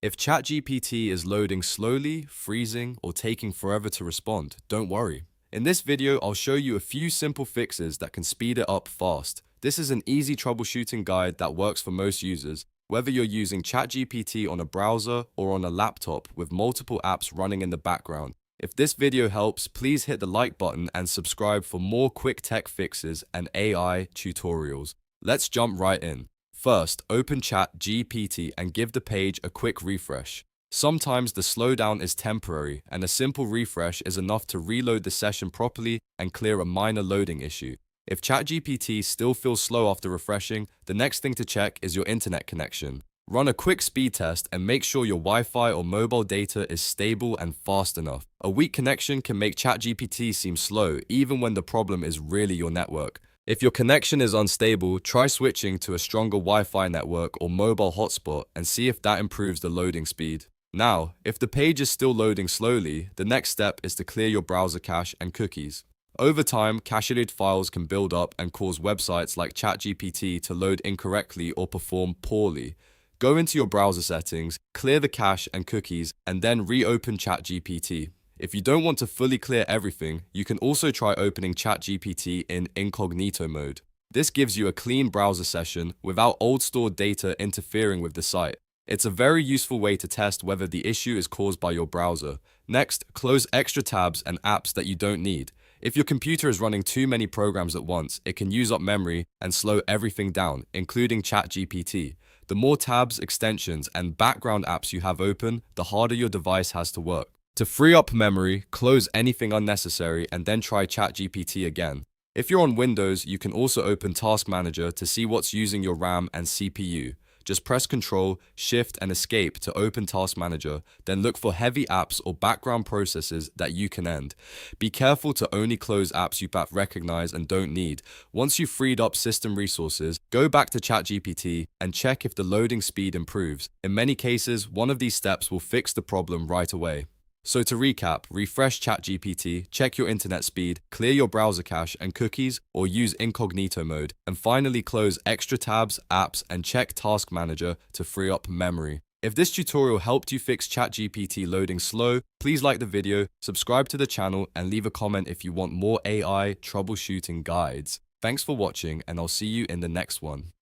If ChatGPT is loading slowly, freezing, or taking forever to respond, don't worry. In this video, I'll show you a few simple fixes that can speed it up fast. This is an easy troubleshooting guide that works for most users, whether you're using ChatGPT on a browser or on a laptop with multiple apps running in the background. If this video helps, please hit the like button and subscribe for more quick tech fixes and AI tutorials. Let's jump right in. First, open ChatGPT and give the page a quick refresh. Sometimes the slowdown is temporary, and a simple refresh is enough to reload the session properly and clear a minor loading issue. If ChatGPT still feels slow after refreshing, the next thing to check is your internet connection. Run a quick speed test and make sure your Wi-Fi or mobile data is stable and fast enough. A weak connection can make ChatGPT seem slow, even when the problem is really your network. If your connection is unstable, try switching to a stronger Wi-Fi network or mobile hotspot and see if that improves the loading speed. Now, if the page is still loading slowly, the next step is to clear your browser cache and cookies. Over time, cached files can build up and cause websites like ChatGPT to load incorrectly or perform poorly. Go into your browser settings, clear the cache and cookies, and then reopen ChatGPT. If you don't want to fully clear everything, you can also try opening ChatGPT in Incognito Mode. This gives you a clean browser session without old stored data interfering with the site. It's a very useful way to test whether the issue is caused by your browser. Next, close extra tabs and apps that you don't need. If your computer is running too many programs at once, it can use up memory and slow everything down, including ChatGPT. The more tabs, extensions, and background apps you have open, the harder your device has to work. To free up memory, close anything unnecessary and then try ChatGPT again. If you're on Windows, you can also open Task Manager to see what's using your RAM and CPU. Just press Ctrl, Shift, and Escape to open Task Manager, then look for heavy apps or background processes that you can end. Be careful to only close apps you recognize and don't need. Once you've freed up system resources, go back to ChatGPT and check if the loading speed improves. In many cases, one of these steps will fix the problem right away. So to recap, refresh ChatGPT, check your internet speed, clear your browser cache and cookies, or use Incognito Mode, and finally close extra tabs, apps, and check Task Manager to free up memory. If this tutorial helped you fix ChatGPT loading slow, please like the video, subscribe to the channel, and leave a comment if you want more AI troubleshooting guides. Thanks for watching, and I'll see you in the next one.